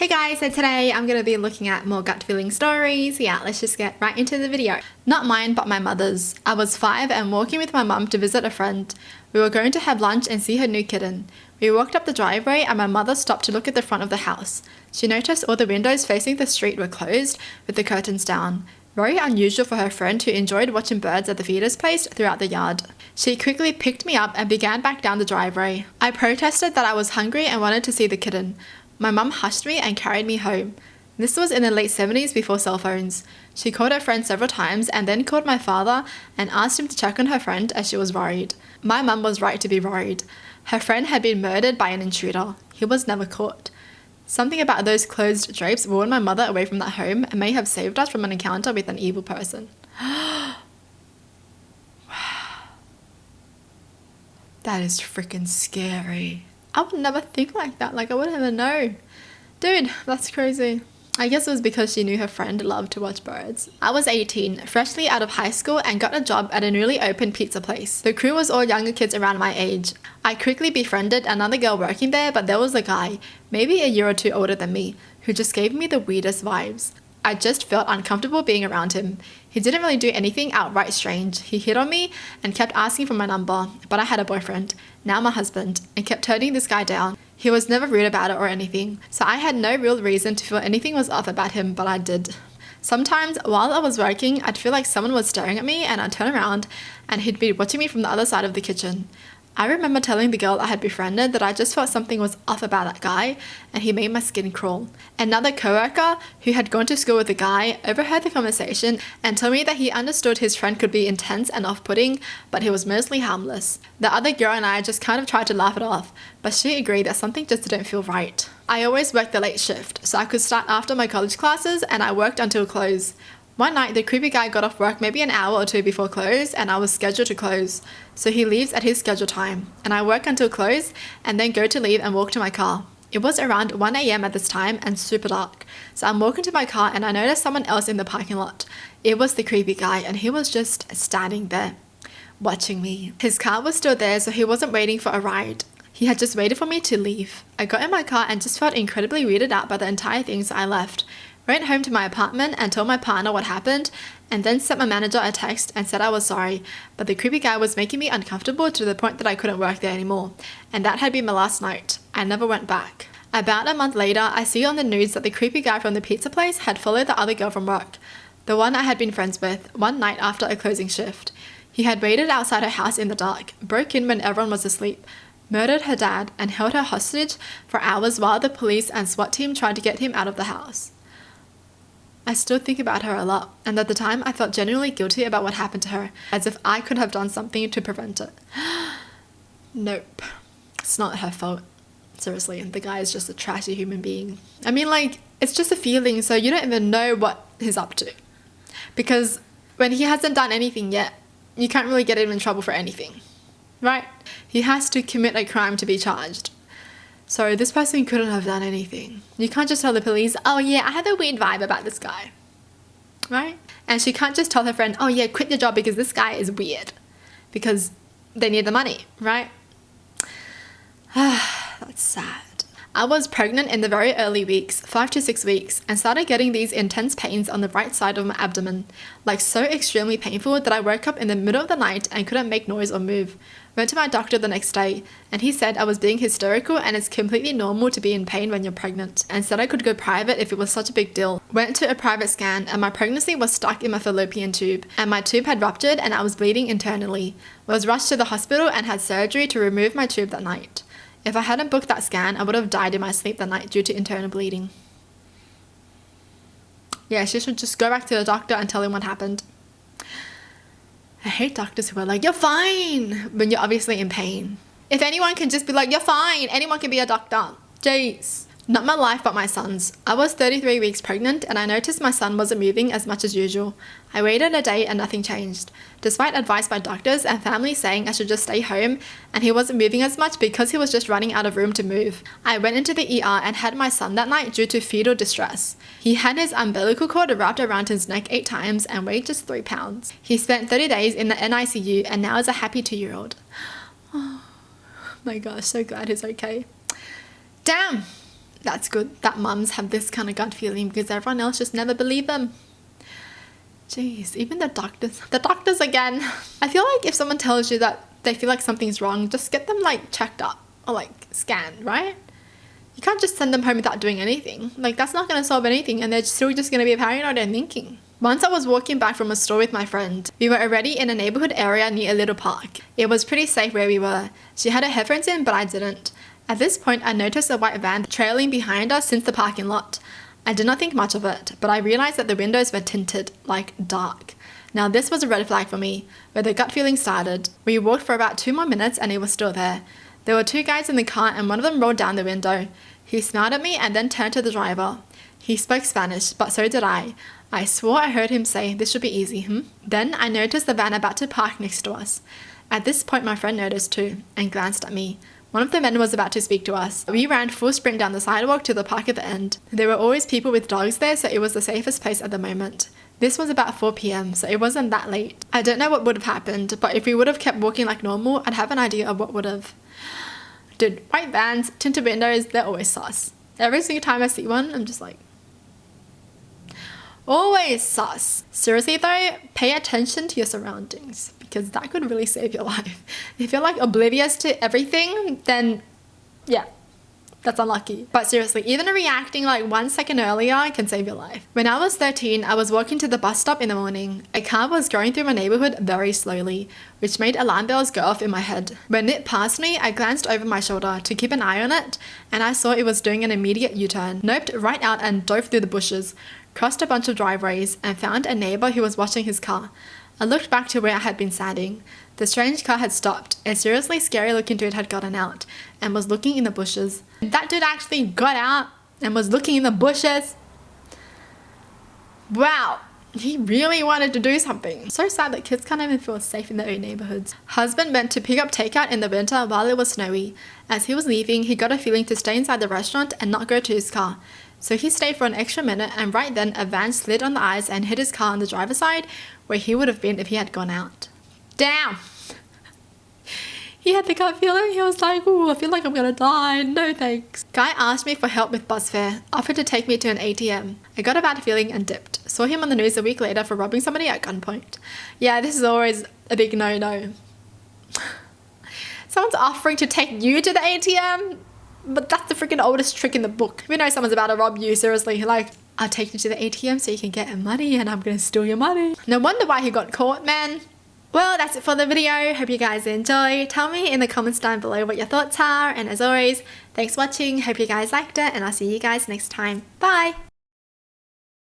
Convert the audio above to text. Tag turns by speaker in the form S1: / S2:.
S1: Hey guys, so today I'm going to be looking at more gut feeling stories. Yeah, let's just get right into the video. Not mine, but my mother's. I was 5 and walking with my mum to visit a friend. We were going to have lunch and see her new kitten. We walked up the driveway and my mother stopped to look at the front of the house. She noticed all the windows facing the street were closed with the curtains down. Very unusual for her friend who enjoyed watching birds at the feeders placed throughout the yard. She quickly picked me up and began back down the driveway. I protested that I was hungry and wanted to see the kitten. My mum hushed me and carried me home. This was in the late 70s before cell phones. She called her friend several times and then called my father and asked him to check on her friend as she was worried. My mum was right to be worried. Her friend had been murdered by an intruder. He was never caught. Something about those closed drapes warned my mother away from that home and may have saved us from an encounter with an evil person. Wow. That is freaking scary. I would never think like that. I would never know. Dude, that's crazy. I guess it was because she knew her friend loved to watch birds. I was 18, freshly out of high school and got a job at a newly opened pizza place. The crew was all younger kids around my age. I quickly befriended another girl working there, but there was a guy, maybe a year or two older than me, who just gave me the weirdest vibes. I just felt uncomfortable being around him. He didn't really do anything outright strange. He hit on me and kept asking for my number, but I had a boyfriend, now my husband, and kept turning this guy down. He was never rude about it or anything, so I had no real reason to feel anything was off about him, but I did. Sometimes while I was working, I'd feel like someone was staring at me and I'd turn around and he'd be watching me from the other side of the kitchen. I remember telling the girl I had befriended that I just felt something was off about that guy and he made my skin crawl. Another coworker who had gone to school with the guy overheard the conversation and told me that he understood his friend could be intense and off-putting, but he was mostly harmless. The other girl and I just kind of tried to laugh it off, but she agreed that something just didn't feel right. I always worked the late shift, so I could start after my college classes and I worked until close. One night, the creepy guy got off work maybe an hour or two before close and I was scheduled to close. So he leaves at his scheduled time and I work until close and then go to leave and walk to my car. It was around 1 a.m. at this time and super dark. So I'm walking to my car and I noticed someone else in the parking lot. It was the creepy guy and he was just standing there, watching me. His car was still there, so he wasn't waiting for a ride. He had just waited for me to leave. I got in my car and just felt incredibly weirded out by the entire thing, so I left. Went home to my apartment and told my partner what happened and then sent my manager a text and said I was sorry, but the creepy guy was making me uncomfortable to the point that I couldn't work there anymore, and that had been my last night. I never went back. About a month later, I see on the news that the creepy guy from the pizza place had followed the other girl from work, the one I had been friends with, one night after a closing shift. He had waited outside her house in the dark, broke in when everyone was asleep, murdered her dad, and held her hostage for hours while the police and SWAT team tried to get him out of the house. I still think about her a lot, and at the time I felt genuinely guilty about what happened to her, as if I could have done something to prevent it. Nope. It's not her fault. Seriously, the guy is just a trashy human being. I mean, it's just a feeling, so you don't even know what he's up to. Because when he hasn't done anything yet, you can't really get him in trouble for anything, right? He has to commit a crime to be charged. So this person couldn't have done anything. You can't just tell the police, oh yeah, I had a weird vibe about this guy, right? And she can't just tell her friend, oh yeah, quit your job because this guy is weird. Because they need the money, right? That's sad. I was pregnant in the very early weeks, 5 to 6 weeks, and started getting these intense pains on the right side of my abdomen, so extremely painful that I woke up in the middle of the night and couldn't make noise or move. Went to my doctor the next day, and he said I was being hysterical and it's completely normal to be in pain when you're pregnant, and said I could go private if it was such a big deal. Went to a private scan and my pregnancy was stuck in my fallopian tube, and my tube had ruptured and I was bleeding internally. Was rushed to the hospital and had surgery to remove my tube that night. If I hadn't booked that scan, I would have died in my sleep that night due to internal bleeding. Yeah, she should just go back to the doctor and tell him what happened. I hate doctors who are like, you're fine, when you're obviously in pain. If anyone can just be like, you're fine, anyone can be a doctor. Jeez. Not my life, but my son's. I was 33 weeks pregnant and I noticed my son wasn't moving as much as usual. I waited a day and nothing changed. Despite advice by doctors and family saying I should just stay home, and he wasn't moving as much because he was just running out of room to move. I went into the ER and had my son that night due to fetal distress. He had his umbilical cord wrapped around his neck 8 times and weighed just 3 pounds. He spent 30 days in the NICU and now is a happy 2-year-old. Oh my gosh, so glad he's okay. Damn! That's good that mums have this kind of gut feeling, because everyone else just never believe them. Jeez, even the doctors again. I feel like if someone tells you that they feel like something's wrong, just get them like checked up or like scanned, right? You can't just send them home without doing anything. Like, that's not going to solve anything, and they're still just going to be paranoid and thinking. Once I was walking back from a store with my friend. We were already in a neighborhood area near a little park. It was pretty safe where we were. She had her headphones in, but I didn't. At this point, I noticed a white van trailing behind us since the parking lot. I did not think much of it, but I realized that the windows were tinted, like dark. Now this was a red flag for me, where the gut feeling started. We walked for about 2 more minutes and it was still there. There were 2 guys in the car and one of them rolled down the window. He smiled at me and then turned to the driver. He spoke Spanish, but so did I. I swore I heard him say, "This should be easy, Then I noticed the van about to park next to us. At this point my friend noticed too, and glanced at me. One of the men was about to speak to us. We ran full sprint down the sidewalk to the park at the end. There were always people with dogs there, so it was the safest place at the moment. This was about 4 p.m, so it wasn't that late. I don't know what would have happened, but if we would have kept walking like normal, I'd have an idea of what would have. Dude, white vans, tinted windows, they're always sus. Every single time I see one, I'm just like, always sus. Seriously though, pay attention to your surroundings, because that could really save your life. If you're like oblivious to everything, then yeah, that's unlucky. But seriously, even reacting like 1 second earlier can save your life. When I was 13, I was walking to the bus stop in the morning. A car was going through my neighborhood very slowly, which made alarm bells go off in my head. When it passed me, I glanced over my shoulder to keep an eye on it, and I saw it was doing an immediate U-turn, noped right out and dove through the bushes, crossed a bunch of driveways, and found a neighbor who was washing his car. I looked back to where I had been standing. The strange car had stopped. A seriously scary looking dude had gotten out and was looking in the bushes. That dude actually got out and was looking in the bushes. Wow, he really wanted to do something. So sad that kids can't even feel safe in their own neighborhoods. Husband went to pick up takeout in the winter while it was snowy. As he was leaving, he got a feeling to stay inside the restaurant and not go to his car. So he stayed for an extra minute, and right then a van slid on the ice and hit his car on the driver's side, where he would have been if he had gone out. Damn! He had the gut feeling. He was like, "Ooh, I feel like I'm gonna die. No thanks." Guy asked me for help with bus fare, offered to take me to an ATM. I got a bad feeling and dipped. Saw him on the news a week later for robbing somebody at gunpoint. Yeah, this is always a big no-no. Someone's offering to take you to the ATM? But that's the freaking oldest trick in the book. If you know someone's about to rob you, seriously, like, "I'll take you to the ATM so you can get money and I'm gonna steal your money." No wonder why he got caught, man. Well, that's it for the video. Hope you guys enjoy. Tell me in the comments down below what your thoughts are. And as always, thanks for watching. Hope you guys liked it, and I'll see you guys next time. Bye!